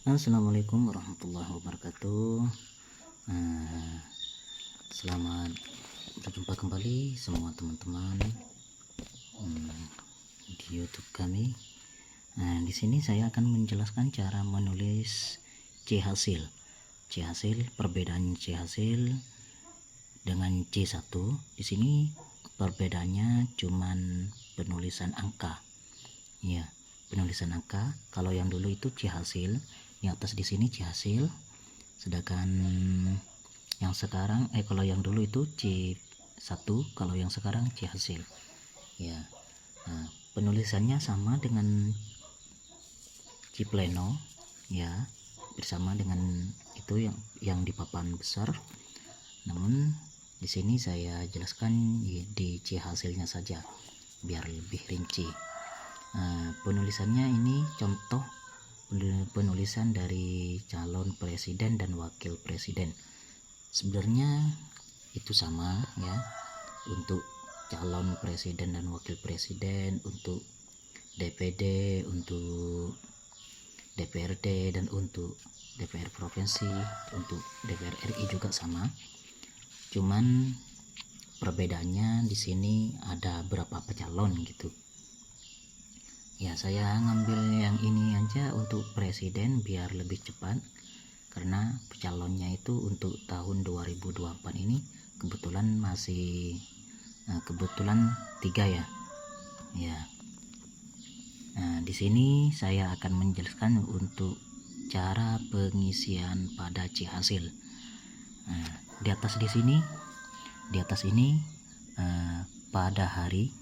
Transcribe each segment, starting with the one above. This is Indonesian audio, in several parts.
Assalamualaikum warahmatullahi wabarakatuh. Selamat berjumpa kembali semua teman-teman di YouTube kami. Di sini saya akan menjelaskan cara menulis C hasil. C hasil, perbedaan C hasil dengan C1. Di sini perbedaannya cuman penulisan angka. Ya, penulisan angka. Kalau yang dulu itu C hasil, di atas di sini C hasil, sedangkan yang sekarang kalau yang dulu itu C1, kalau yang sekarang C hasil. Ya, penulisannya sama dengan C pleno, ya, bersama dengan itu yang di papan besar. Namun di sini saya jelaskan di C hasilnya saja biar lebih rinci. Penulisannya ini contoh penulisan dari calon presiden dan wakil presiden. Sebenarnya itu sama ya, untuk calon presiden dan wakil presiden, untuk DPD, untuk DPRD, dan untuk DPR provinsi, untuk DPR RI juga sama. Cuman perbedaannya di sini ada berapa calon gitu. Ya, saya ngambil yang ini aja untuk presiden biar lebih cepat, karena calonnya itu untuk tahun 2024 ini kebetulan masih kebetulan 3 ya. Ya. Di sini saya akan menjelaskan untuk cara pengisian pada C hasil. Di atas ini pada hari,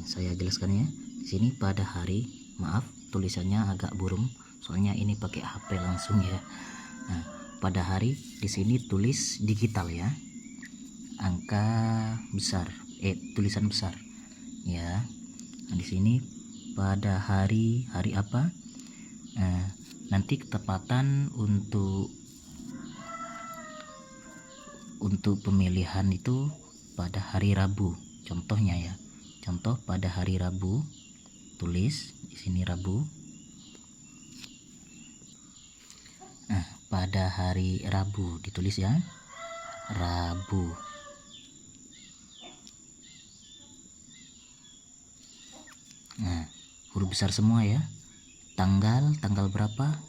saya jelaskan ya. Di sini pada hari, maaf tulisannya agak burem soalnya ini pakai HP langsung ya. Pada hari di sini tulis digital ya, angka besar, tulisan besar ya. Di sini pada hari apa? Nanti ketepatan untuk pemilihan itu pada hari Rabu. Contohnya ya. Contoh pada hari Rabu, tulis di sini Rabu. Pada hari Rabu ditulis ya, Rabu. Huruf besar semua ya. Tanggal berapa?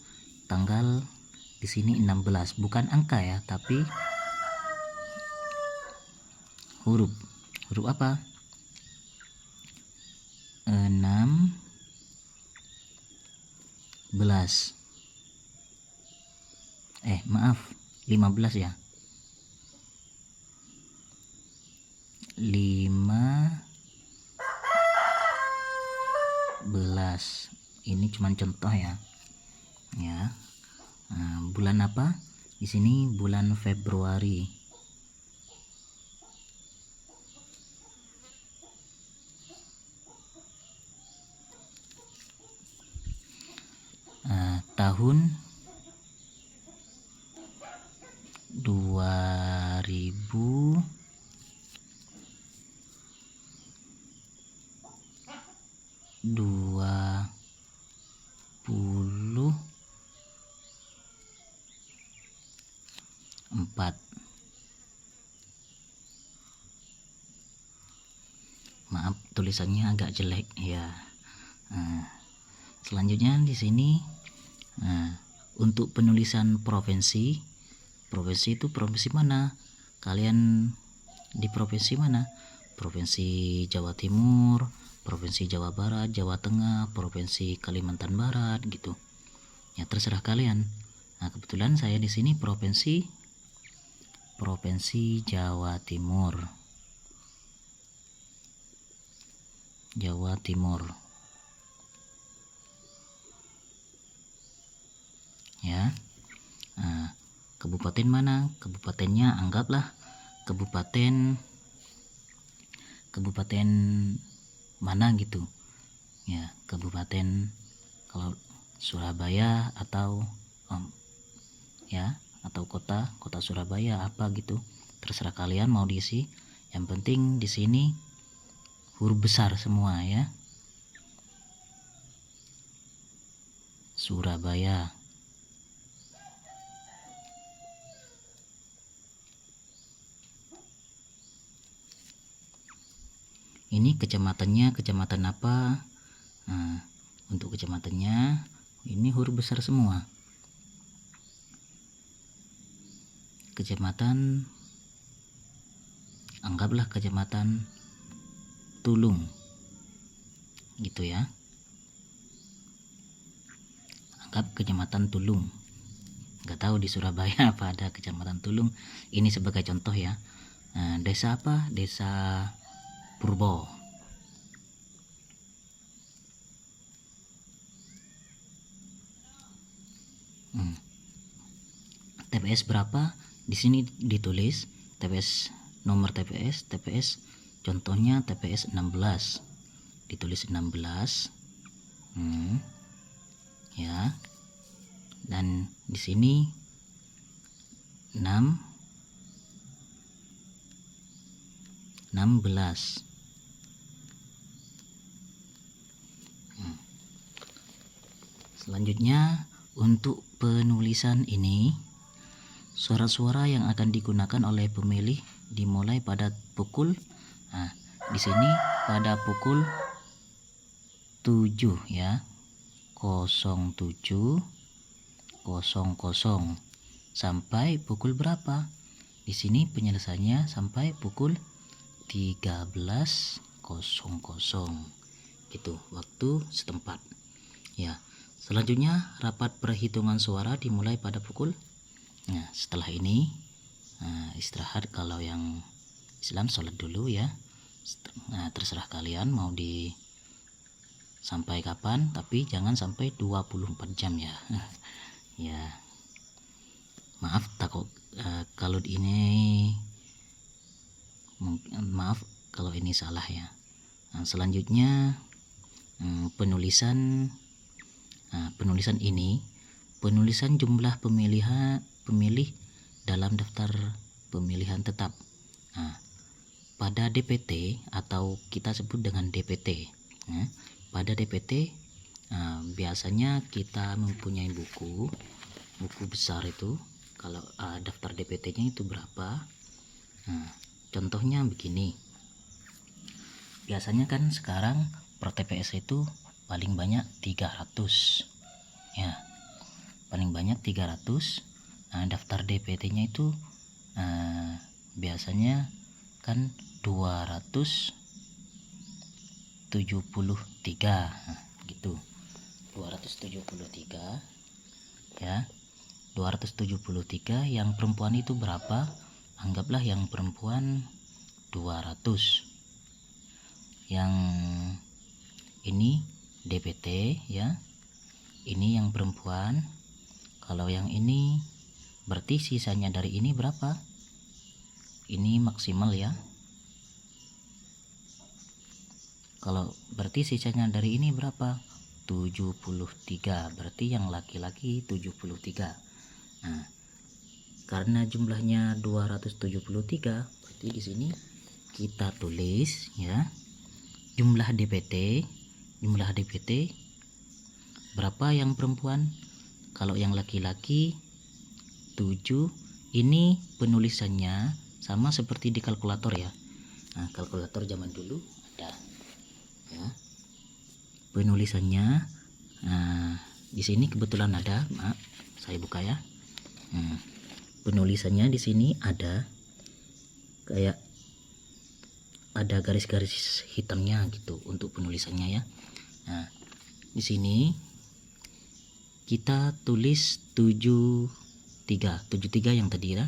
Tanggal di sini 16, bukan angka ya, tapi huruf apa? 16. Maaf, 15 ya. 15. Ini cuman contoh ya. Ya. Bulan apa? Di sini bulan Februari. Tahun 2024. Maaf tulisannya agak jelek ya. Selanjutnya di sini untuk penulisan provinsi itu provinsi mana? Kalian di provinsi mana? Provinsi Jawa Timur, Provinsi Jawa Barat, Jawa Tengah, Provinsi Kalimantan Barat gitu. Ya terserah kalian. Kebetulan saya di sini provinsi Jawa Timur. Jawa Timur. Ya. Kabupaten mana? Kabupatennya anggaplah kabupaten mana gitu. Ya, kabupaten kalau Surabaya atau atau kota Surabaya apa gitu. Terserah kalian mau diisi. Yang penting di sini huruf besar semua ya. Surabaya. ini kecamatannya kecamatan apa. Nah, untuk kecamatannya ini huruf besar semua. Kecamatan, anggaplah kecamatan Tulung gitu ya, anggap kecamatan Tulung. Nggak tahu di Surabaya apa ada kecamatan Tulung, ini sebagai contoh ya. Desa apa? Desa Purbo. TPS berapa? Di sini ditulis TPS, nomor TPS contohnya TPS 16, ditulis 16 ya, dan di sini 16. Selanjutnya untuk penulisan ini, suara-suara yang akan digunakan oleh pemilih dimulai pada pukul, di sini pada pukul 7 ya, 07.00 sampai pukul berapa? Di sini penyelesaiannya sampai pukul 13.00 itu waktu setempat ya. Selanjutnya rapat perhitungan suara dimulai pada pukul, setelah ini istirahat. Kalau yang Islam sholat dulu ya. Terserah kalian mau sampai kapan, tapi jangan sampai 24 jam ya. Ya maaf takut kalau ini maaf kalau ini salah ya. Selanjutnya penulisan ini, penulisan jumlah pemilih dalam daftar pemilihan tetap. Pada DPT atau kita sebut dengan DPT. Pada DPT biasanya kita mempunyai buku besar itu. Kalau daftar DPT-nya itu berapa? Contohnya begini. Biasanya kan sekarang per TPS itu paling banyak 300 ya, paling banyak 300. Daftar DPT-nya itu biasanya kan 273 gitu, 273 ya, 273. Yang perempuan itu berapa? Anggaplah yang perempuan 200. Yang ini DPT ya, ini yang perempuan. Kalau yang ini berarti sisanya dari ini berapa? Ini maksimal ya. Kalau berarti sisanya dari ini berapa? 73. Berarti yang laki-laki 73. Karena jumlahnya 273, berarti di sini kita tulis ya jumlah DPT berapa yang perempuan. Kalau yang laki-laki 7. Ini penulisannya sama seperti di kalkulator ya. Kalkulator zaman dulu ada ya. Penulisannya di sini kebetulan ada, saya buka ya. Penulisannya di sini ada kayak ada garis-garis hitamnya gitu untuk penulisannya ya. Di sini kita tulis 73 yang tadi ya.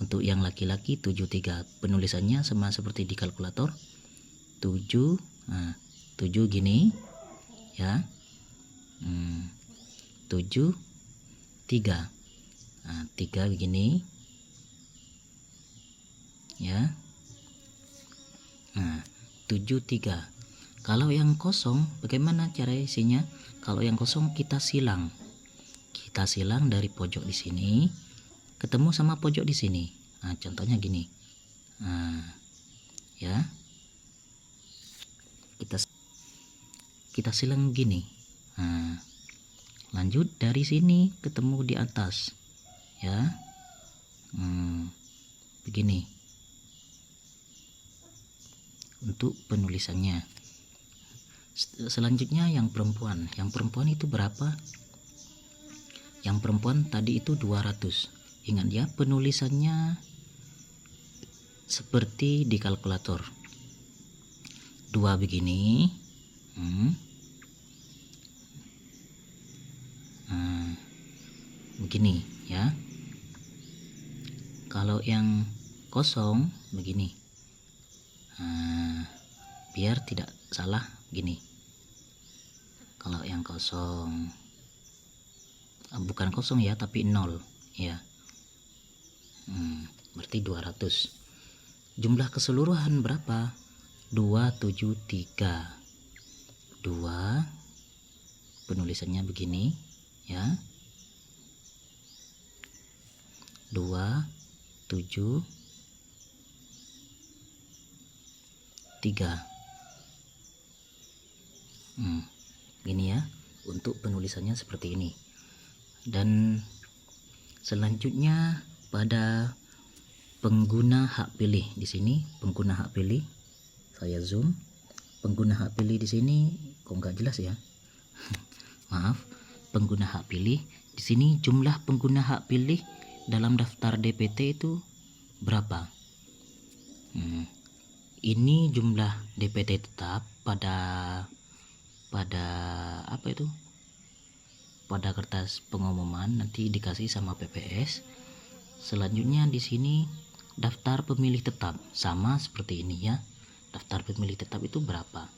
Untuk yang laki-laki 73. Penulisannya sama seperti di kalkulator. 7 gini ya. 7 3. 3 begini ya. 73. Kalau yang kosong bagaimana cara isinya? Kalau yang kosong kita silang dari pojok di sini ketemu sama pojok di sini. Contohnya gini. Ya. Kita silang gini. Lanjut dari sini ketemu di atas. Ya. Begini. untuk penulisannya. Selanjutnya yang perempuan itu berapa? Yang perempuan tadi itu 200. Ingat ya, penulisannya seperti di kalkulator. 2 begini. Begini ya. Kalau yang kosong begini. Biar tidak salah gini. Kalau yang kosong, bukan kosong ya, tapi 0 ya. Berarti 200. Jumlah keseluruhan berapa? 273. 2 penulisannya begini ya. 273. Gini ya, untuk penulisannya seperti ini. Dan selanjutnya pada pengguna hak pilih di sini, pengguna hak pilih, saya zoom. Pengguna hak pilih di sini kok nggak jelas ya. Maaf, pengguna hak pilih di sini, jumlah pengguna hak pilih dalam daftar DPT itu berapa? Ini jumlah DPT tetap pada apa itu? Pada kertas pengumuman nanti dikasih sama PPS. Selanjutnya di sini daftar pemilih tetap, sama seperti ini ya. Daftar pemilih tetap itu berapa?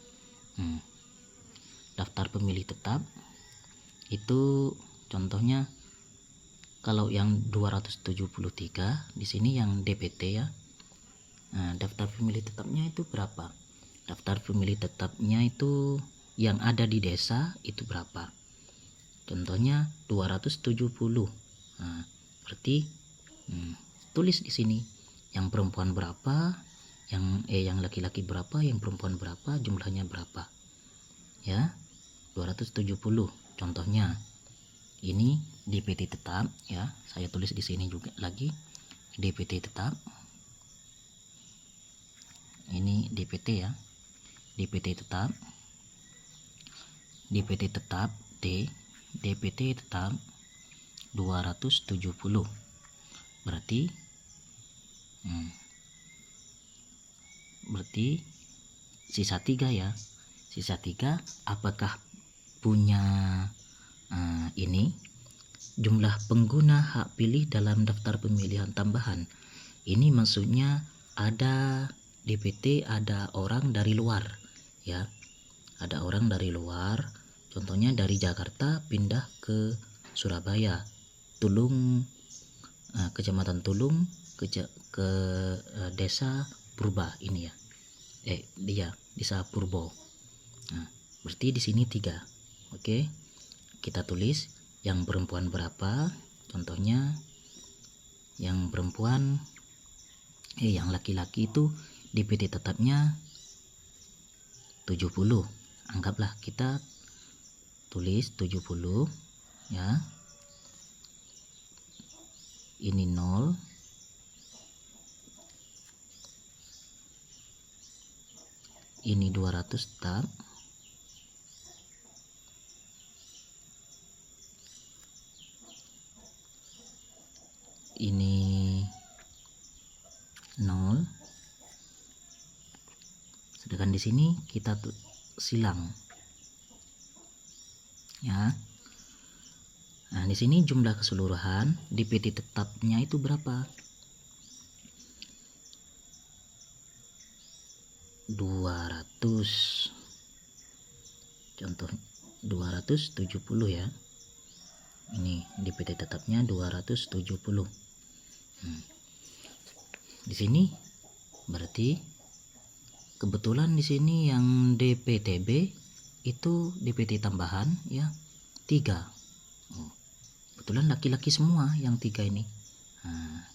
Daftar pemilih tetap itu contohnya kalau yang 273 di sini yang DPT ya. Nah, daftar pemilih tetapnya itu berapa? Daftar pemilih tetapnya itu yang ada di desa itu berapa? Contohnya 270. Nah, berarti tulis di sini yang perempuan berapa, yang laki-laki berapa, yang perempuan berapa, jumlahnya berapa. Ya. 270 contohnya. Ini DPT tetap ya. Saya tulis di sini juga lagi DPT tetap. Ini DPT ya. DPT tetap. DPT tetap D. DPT tetap 270. Berarti sisa 3 ya. Sisa 3 apakah punya ini jumlah pengguna hak pilih dalam daftar pemilihan tambahan. Ini maksudnya ada DPT, ada orang dari luar ya. Ada orang dari luar, contohnya dari Jakarta pindah ke Surabaya, Tulung, Kecamatan Tulung ke Desa Purba ini ya. Desa Purbo. Nah, berarti di sini 3. Oke. Kita tulis yang perempuan berapa? Contohnya yang perempuan yang laki-laki itu DPT tetapnya 70. Anggaplah kita tulis 70 ya. Ini 0. Ini 200 tetap. Ini 0. Sedangkan di sini kita silang ya. Nah, di sini jumlah keseluruhan DPT tetapnya itu berapa? 200. Contoh 270 ya. Ini DPT tetapnya 270. Di sini berarti kebetulan di sini yang DPTB itu DPT tambahan ya 3. Kebetulan laki-laki semua yang 3 ini. Nah,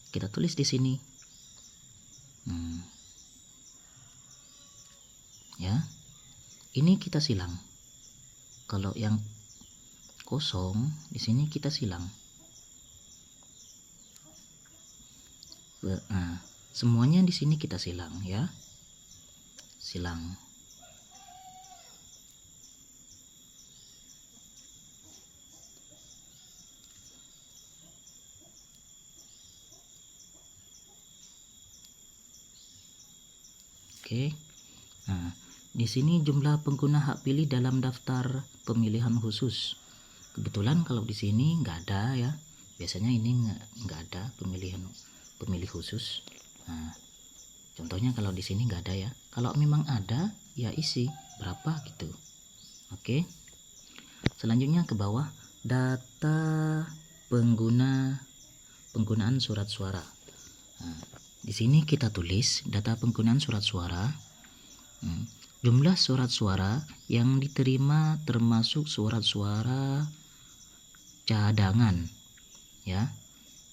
kita tulis di sini. Ya. Ini kita silang. Kalau yang kosong di sini kita silang. Nah, semuanya di sini kita silang ya. silang. Oke. Nah, di sini jumlah pengguna hak pilih dalam daftar pemilihan khusus. Kebetulan kalau di sini nggak ada ya. Biasanya ini nggak ada pemilih khusus. Nah, contohnya kalau di sini nggak ada ya. Kalau memang ada, ya isi berapa gitu. Oke. Selanjutnya ke bawah, data penggunaan surat suara. Nah, di sini kita tulis data penggunaan surat suara. Jumlah surat suara yang diterima termasuk surat suara cadangan ya.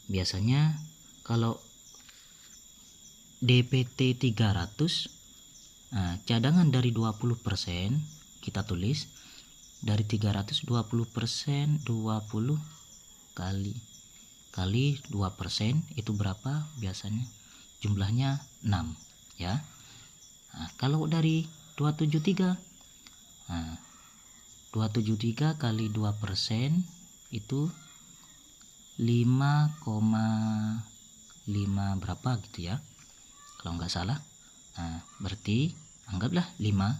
Biasanya kalau DPT 300, cadangan dari 20%, kita tulis dari 300 20%, 20 kali 2% itu berapa? Biasanya jumlahnya 6 ya. Nah, kalau dari 273, 273 kali 2% itu 5,5 berapa gitu ya, kalau nggak salah. Nah, berarti anggaplah 5.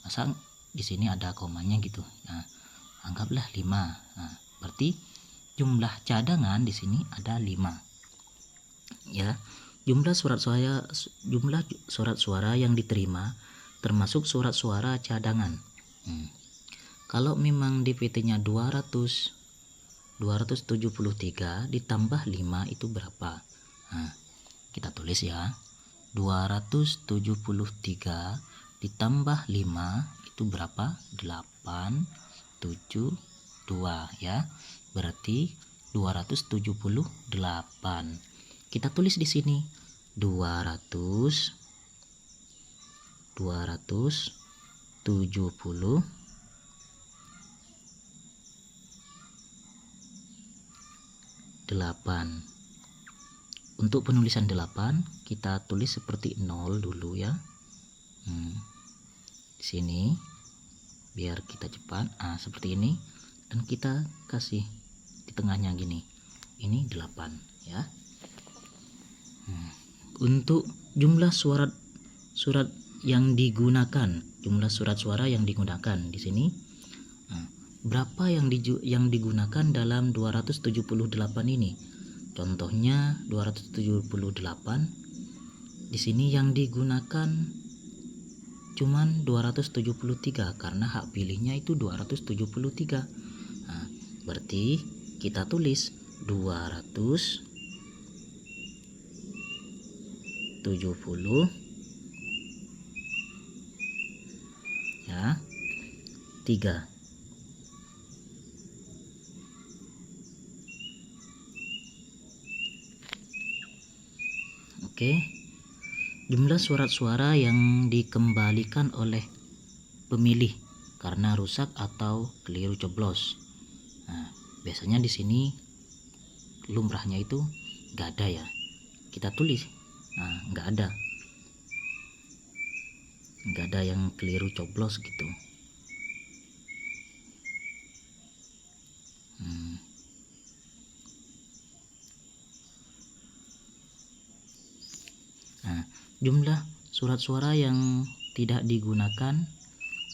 Masa di sini ada komanya gitu. Nah, anggaplah 5. Nah, berarti jumlah cadangan di sini ada 5 ya. Jumlah surat suara yang diterima termasuk surat suara cadangan. Kalau memang DPT-nya 273 ditambah 5 itu berapa? Nah, kita tulis ya. 273 ditambah 5 itu berapa? 872 ya. Berarti 278. Kita tulis di sini 270 8. Untuk penulisan 8 kita tulis seperti 0 dulu ya. Di sini biar kita cepat. Seperti ini, dan kita kasih di tengahnya gini. Ini 8 ya. Untuk jumlah surat yang digunakan, jumlah surat suara yang digunakan di sini, berapa yang digunakan dalam 278 ini? Contohnya 278, di sini yang digunakan cuman 273 karena hak pilihnya itu 273. Nah, berarti kita tulis 270 ya 3. Oke. Jumlah surat suara yang dikembalikan oleh pemilih karena rusak atau keliru coblos. Nah, biasanya di sini lumrahnya itu nggak ada ya. Kita tulis, nggak ada yang keliru coblos gitu. Nah, jumlah surat suara yang tidak digunakan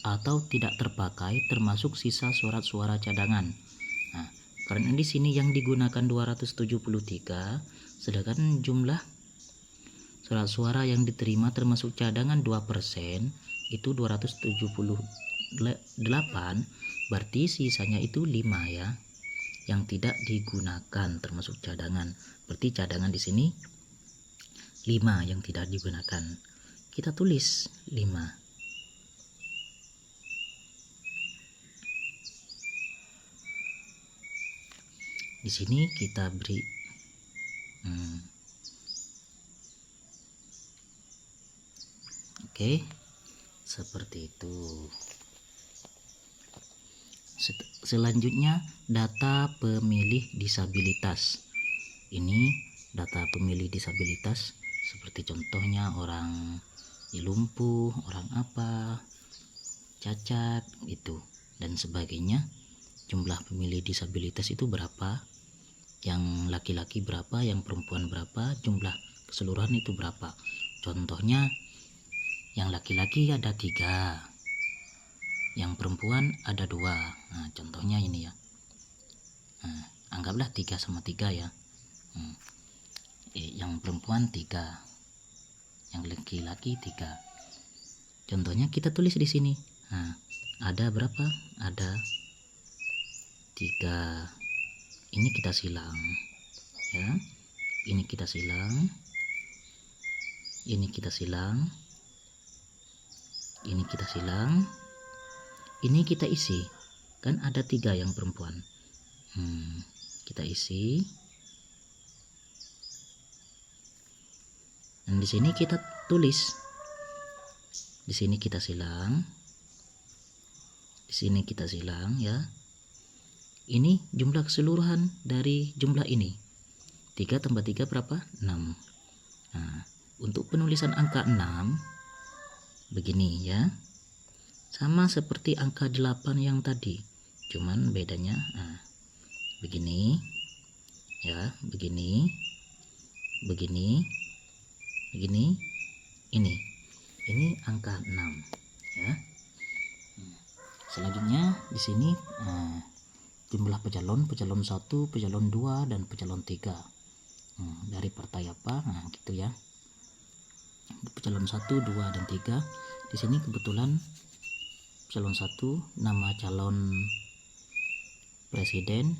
atau tidak terpakai termasuk sisa surat suara cadangan. Nah, karena di sini yang digunakan 273, sedangkan jumlah surat suara yang diterima termasuk cadangan 2% itu 278, berarti sisanya itu 5 ya, yang tidak digunakan termasuk cadangan. Berarti cadangan di sini 5 yang tidak digunakan. Kita tulis 5. Di sini kita beri Oke, seperti itu. Selanjutnya data pemilih disabilitas. Ini data pemilih disabilitas seperti contohnya orang lumpuh, orang apa, cacat itu dan sebagainya. Jumlah pemilih disabilitas itu berapa, yang laki-laki berapa, yang perempuan berapa, jumlah keseluruhan itu berapa. Contohnya yang laki-laki ada 3, yang perempuan ada 2. Nah, contohnya ini ya. Nah, anggaplah 3 sama 3 ya. Yang perempuan 3, yang laki-laki 3. Contohnya kita tulis di sini. Nah, ada berapa? Ada 3. Ini kita silang ya. Ini kita silang. Ini kita silang. Ini kita silang. Ini kita isi. Kan ada 3 yang perempuan. Kita isi. Dan di sini kita tulis. Di sini kita silang. Di sini kita silang ya. Ini jumlah keseluruhan dari jumlah ini. 3 tambah 3 berapa? 6. Nah, untuk penulisan angka 6 begini ya. Sama seperti angka 8 yang tadi. Cuman bedanya begini ya, begini. Begini. Begini. Ini angka 6 ya. Selanjutnya di sini jumlah pecalon 1, pecalon 2 dan pecalon 3. Dari partai apa? Nah, gitu ya. Pecalon 1, 2 dan 3. Di sini kebetulan pecalon 1 nama calon presiden,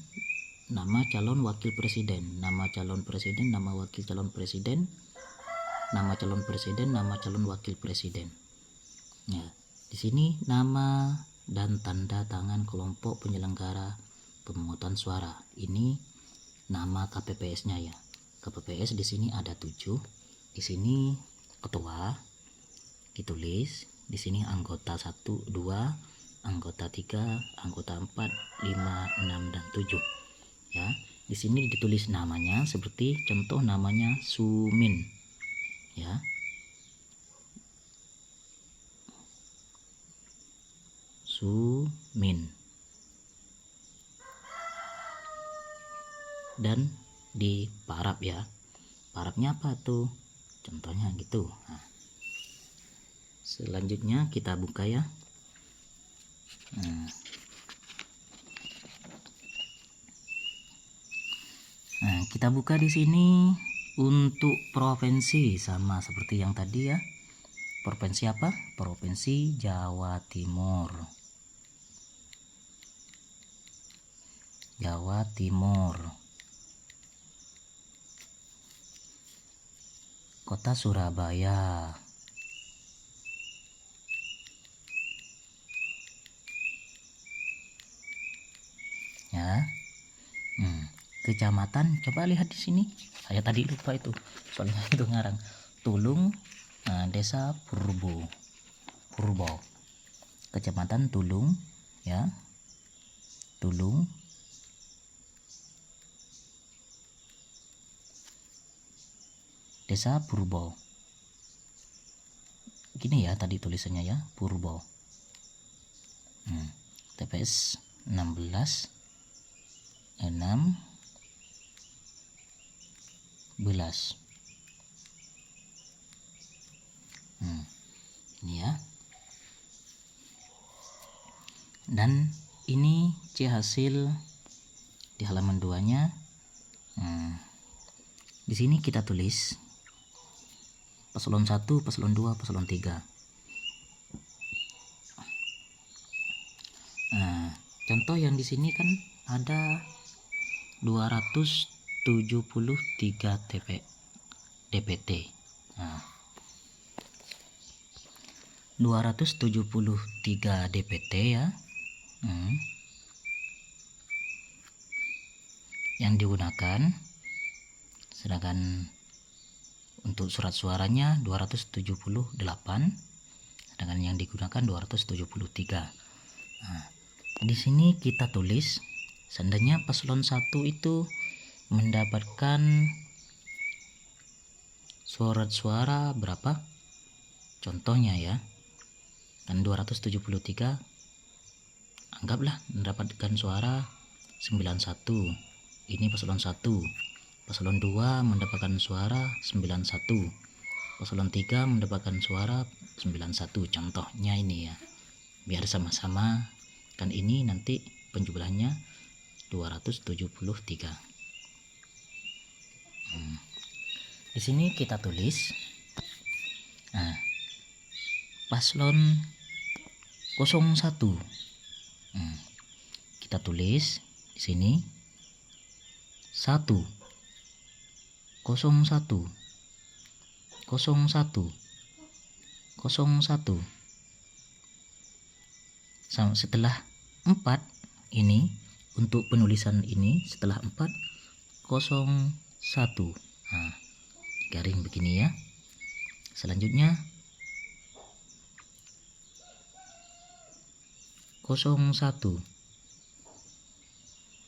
nama calon wakil presiden, nama calon presiden, nama wakil calon presiden, nama calon presiden, nama calon wakil presiden. Ya, di sini nama dan tanda tangan kelompok penyelenggara pemungutan suara. Ini nama KPPS-nya ya. KPPS di sini ada 7. Di sini ketua ditulis. Di sini anggota 1, 2, anggota 3, anggota 4, 5, 6 dan 7. Ya, di sini ditulis namanya seperti contoh namanya Sumin. Ya. Sumin. Dan di parab ya. Parabnya apa tuh? Contohnya gitu. Nah, selanjutnya kita buka ya. Nah, kita buka di sini untuk provinsi sama seperti yang tadi ya. Provinsi apa? Provinsi Jawa Timur. Jawa Timur. Kota Surabaya. Ya. Kecamatan, coba lihat di sini. Saya tadi lupa itu, soalnya itu ngarang. Tulung, Desa Purbo. Kecamatan Tulung, ya. Tulung. Desa Purbo. Gini ya tadi tulisannya ya, Purbo. TPS 16 ini ya. Dan ini C hasil di halaman 2-nya. Di sini kita tulis paslon 1, paslon 2, paslon 3. Contoh yang di sini kan ada 273 DPT. 273 DPT ya. Yang digunakan, sedangkan untuk surat suaranya 278, sedangkan yang digunakan 273. Di sini kita tulis seandainya paslon 1 itu mendapatkan surat suara berapa? Contohnya ya, kan 273 anggaplah mendapatkan suara 91. Ini paslon 1. Paslon 2 mendapatkan suara 91. Paslon 3 mendapatkan suara 91. Contohnya ini ya. Biar sama-sama, kan ini nanti penjumlahannya 273. Di sini kita tulis paslon 01. Kita tulis di sini 1 01 01 01. Setelah 4 ini, untuk penulisan ini setelah 4 01. Garing begini ya. Selanjutnya 01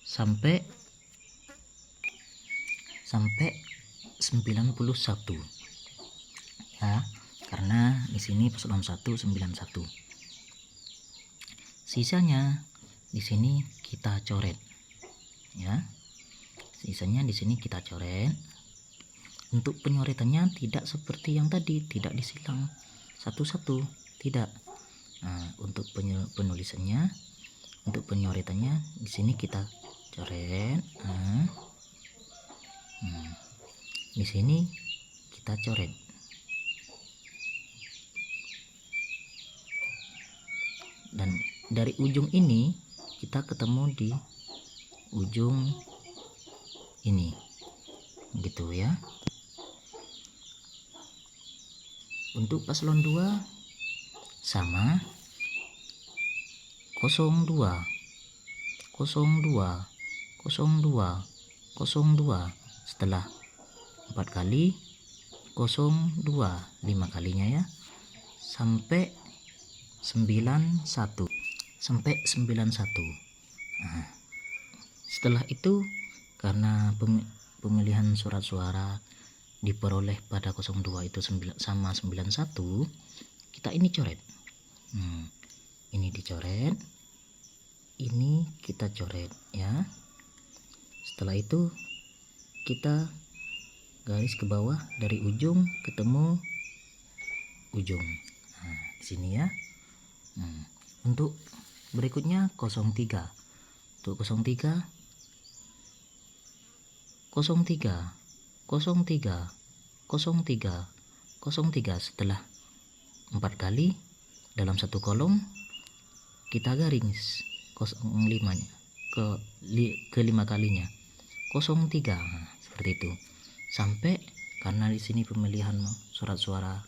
sampai 91 ya, karena di sini paslon 1 91. Sisanya di sini kita coret ya. Sisanya di sini kita coret. Untuk penyoretannya tidak seperti yang tadi, tidak disilang satu-satu, tidak. Untuk penulisannya, untuk penyoretannya di sini kita coret. Di sini kita coret. Dan dari ujung ini kita ketemu di ujung ini, gitu ya. Untuk paslon 2 sama 02 02 02 02. Setelah 4 kali 02, 5 kalinya ya, sampai 91. Sampai 91. Setelah itu, karena pemilihan surat suara diperoleh pada 02 itu sama 91, kita ini coret. Ini dicoret, ini kita coret ya. Setelah itu kita garis ke bawah dari ujung ketemu ujung. Di sini ya. Untuk berikutnya 03. Untuk 03 03 03 03 03. Setelah 4 kali dalam satu kolom, kita garing 05 ke 5 kalinya 03. Seperti itu. Sampai, karena di sini pemilihan surat suara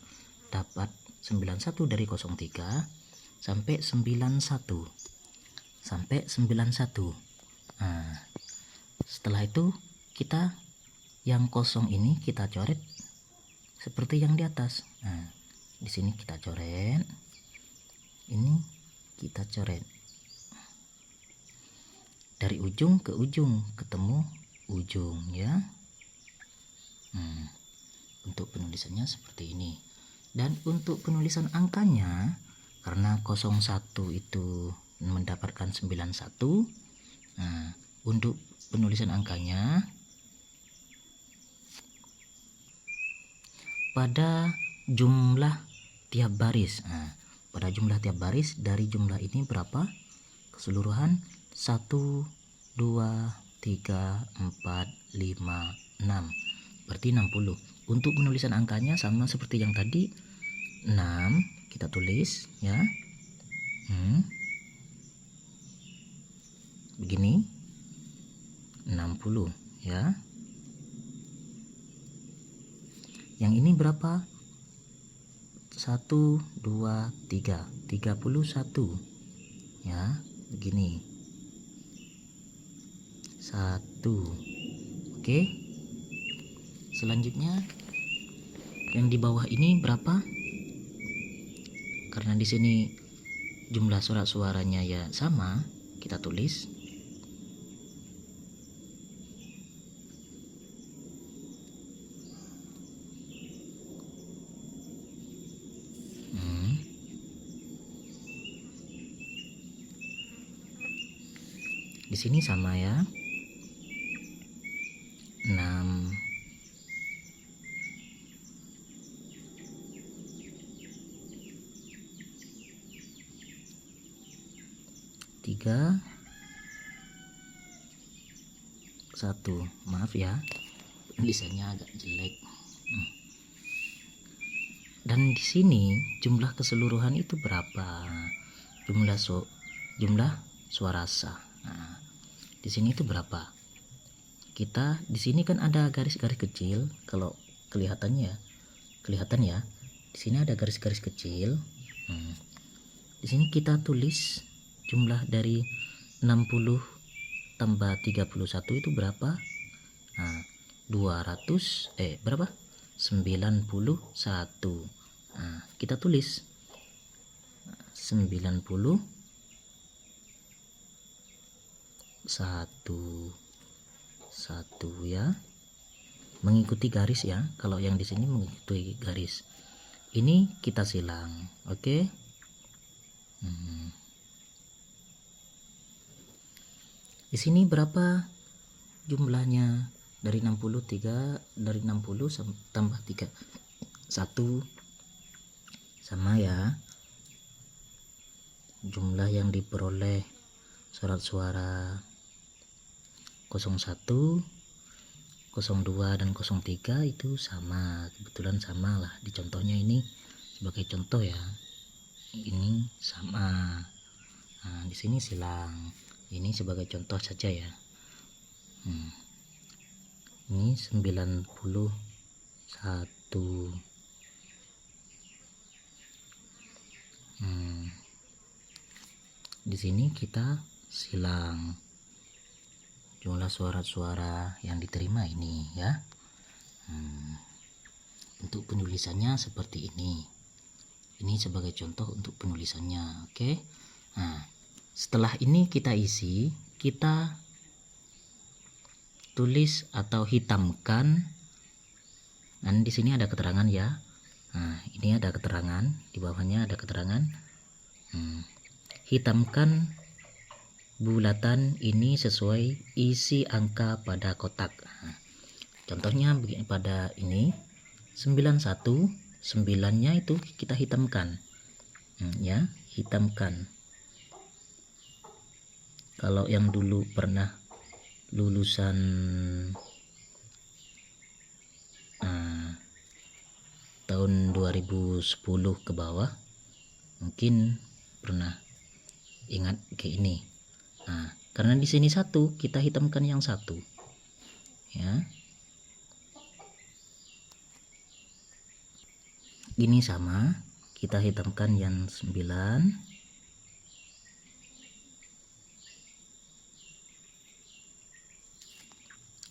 dapat 91 dari 03 sampai 91. Sampai 91. Setelah itu kita yang kosong ini kita coret seperti yang di atas. Di sini kita coret, ini kita coret dari ujung ke ujung ketemu ujung ya. Untuk penulisannya seperti ini. Dan untuk penulisan angkanya, karena 01 itu mendapatkan 91, untuk penulisan angkanya pada jumlah tiap baris. Pada jumlah tiap baris, dari jumlah ini berapa keseluruhan? 1 2 3 4 5 6, berarti 60. Untuk penulisan angkanya sama seperti yang tadi, 6 kita tulis ya. Begini 60 ya. Yang ini berapa? 1 2 3 31 ya, begini 1. Oke. Selanjutnya yang di bawah ini berapa? Karena di sini jumlah surat suaranya ya sama, kita tulis Di sini sama ya, 6, 3, 1. Maaf ya, tulisannya agak jelek. Dan di sini jumlah keseluruhan itu berapa? Jumlah suara sah. Nah, di sini itu berapa? Kita di sini kan ada garis-garis kecil, kalau kelihatan ya. Di sini ada garis-garis kecil. Di sini kita tulis jumlah dari 60 tambah 31 itu berapa? Nah, 200 berapa? 91. Nah, kita tulis 91 ya, mengikuti garis ya. Kalau yang di sini mengikuti garis, ini kita silang. Oke. Di sini berapa jumlahnya? Dari 60 tambah 3 1 sama ya. Jumlah yang diperoleh surat suara 01, 02 dan 03 itu sama, kebetulan sama lah. Di contohnya ini sebagai contoh ya, ini sama. Nah, di sini silang. Ini sebagai contoh saja ya. Ini 91. Di sini kita silang jumlah suara-suara yang diterima ini ya. Untuk penulisannya seperti ini. Ini sebagai contoh untuk penulisannya. Oke. Nah, setelah ini kita isi, kita tulis atau hitamkan. Dan di sini ada keterangan ya. Nah, ini ada keterangan, di bawahnya ada keterangan. Hitamkan bulatan ini sesuai isi angka pada kotak. Nah, contohnya begini, pada ini 91, 9-nya itu kita hitamkan. Ya, hitamkan. Kalau yang dulu pernah lulusan tahun 2010 ke bawah mungkin pernah ingat kayak ini. Nah, karena di sini 1, kita hitamkan yang 1 ya. Ini sama, kita hitamkan yang 9.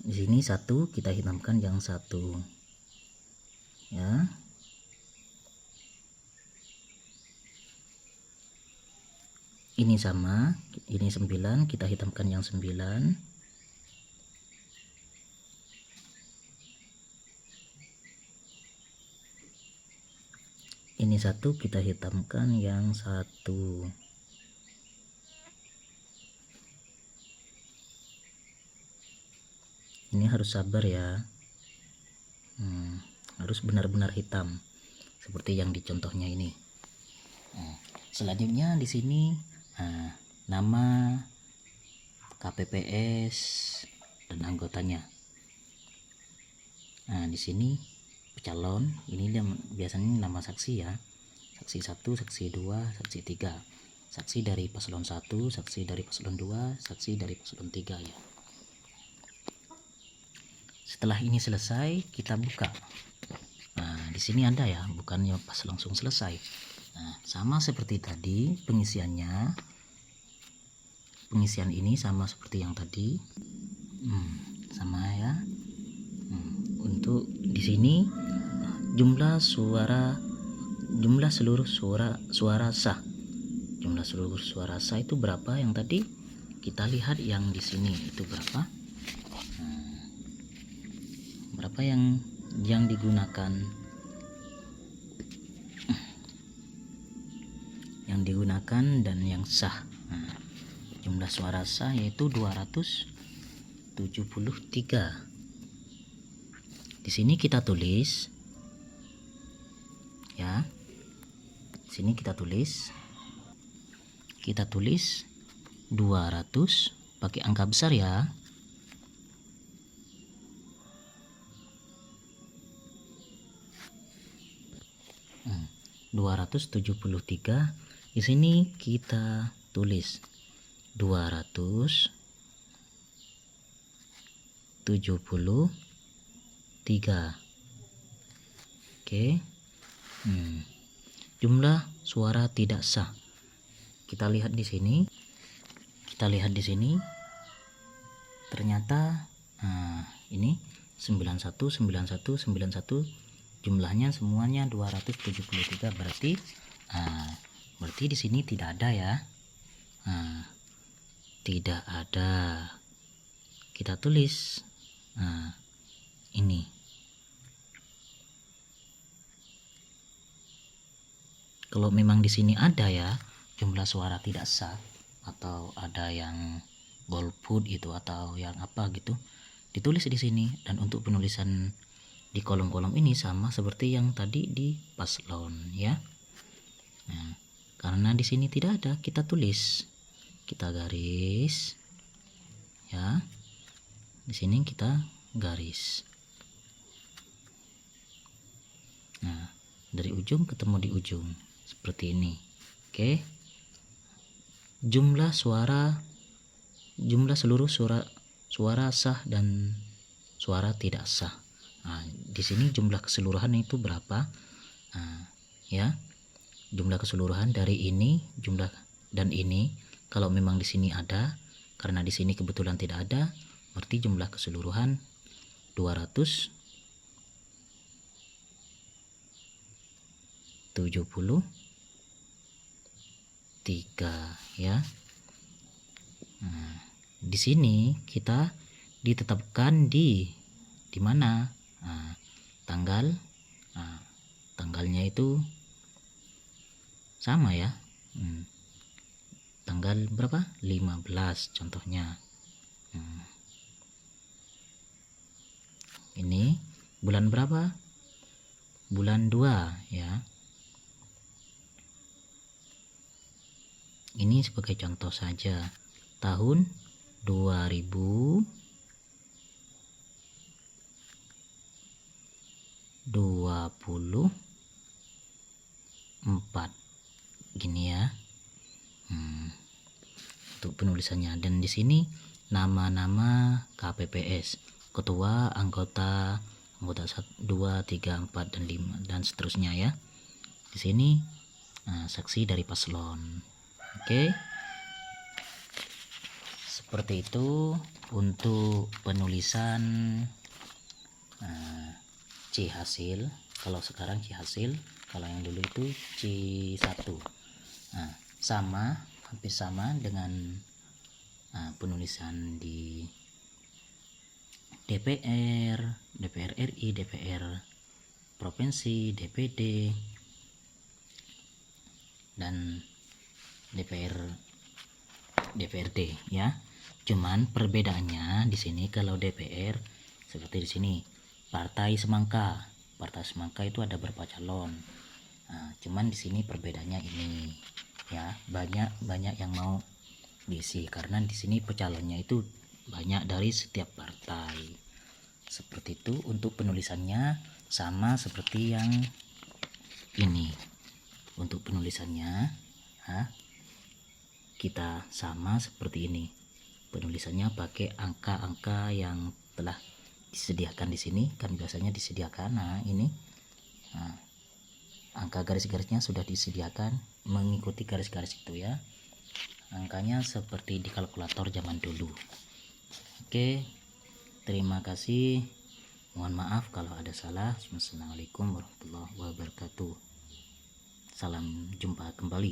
Di sini 1, kita hitamkan yang 1 ya. Ini sama, ini 9, kita hitamkan yang 9. Ini 1, kita hitamkan yang 1. Ini harus sabar ya. Harus benar-benar hitam seperti yang di contohnya ini. Selanjutnya di sini nama, KPPS dan anggotanya. Nah, di sini calon ini biasanya nama saksi ya. Saksi 1, saksi 2, saksi 3. Saksi dari paslon 1, saksi dari paslon 2, saksi dari paslon 3 ya. Setelah ini selesai, kita buka. Nah, di sini ada ya, bukannya pas langsung selesai. Nah, sama seperti tadi pengisiannya. Pengisian ini sama seperti yang tadi. Sama ya. Untuk di sini jumlah seluruh suara sah. Jumlah seluruh suara sah itu berapa yang tadi? Kita lihat yang di sini itu berapa? Berapa yang digunakan? Yang digunakan dan yang sah. jumlah suara sah yaitu 273. Di sini kita tulis ya. Di sini kita tulis 200 pakai angka besar ya. Hmm, 273. Di sini kita tulis 273. Oke. Jumlah suara tidak sah. Kita lihat di sini. Ternyata ini 91 jumlahnya semuanya 273, berarti di sini tidak ada ya. Tidak ada. Kita tulis ini. Kalau memang di sini ada ya jumlah suara tidak sah, atau ada yang golput itu atau yang apa gitu, ditulis di sini. Dan untuk penulisan di kolom-kolom ini sama seperti yang tadi di paslon ya. Nah, karena di sini tidak ada, kita tulis, kita garis ya. Di sini kita garis. Nah, dari ujung ketemu di ujung seperti ini. Oke. Jumlah seluruh suara sah dan suara tidak sah. Nah, di sini jumlah keseluruhan itu berapa? Ya. Jumlah keseluruhan dari ini, jumlah dan ini, kalau memang di sini ada, karena di sini kebetulan tidak ada, berarti jumlah keseluruhan 273 ya. Nah, di sini kita ditetapkan di mana? Tanggalnya itu sama ya. Tanggal berapa? 15 contohnya. Ini bulan berapa? Bulan 2 ya. Ini sebagai contoh saja. Tahun 2024 gini ya. Untuk penulisannya. Dan di sini nama-nama KPPS, ketua, anggota 1, 2, 3, 4 dan 5 dan seterusnya ya. Di sini saksi dari paslon. Oke. Seperti itu untuk penulisan C hasil. Kalau sekarang C hasil, kalau yang dulu itu C1. Hampir sama dengan penulisan di DPR RI, DPR provinsi, DPD dan DPRD ya. Cuman perbedaannya di sini, kalau DPR seperti di sini, partai semangka itu ada berapa calon. Cuman di sini perbedaannya ini ya, banyak yang mau diisi karena di sini pecalonnya itu banyak dari setiap partai. Seperti itu. Untuk penulisannya sama seperti yang ini. Untuk penulisannya kita sama seperti ini. Penulisannya pakai angka-angka yang telah disediakan di sini, kan biasanya disediakan. Ini angka garis-garisnya sudah disediakan mengikuti garis-garis itu ya. Angkanya seperti di kalkulator zaman dulu. Oke, terima kasih. Mohon maaf kalau ada salah. Wassalamualaikum warahmatullahi wabarakatuh. Salam jumpa kembali.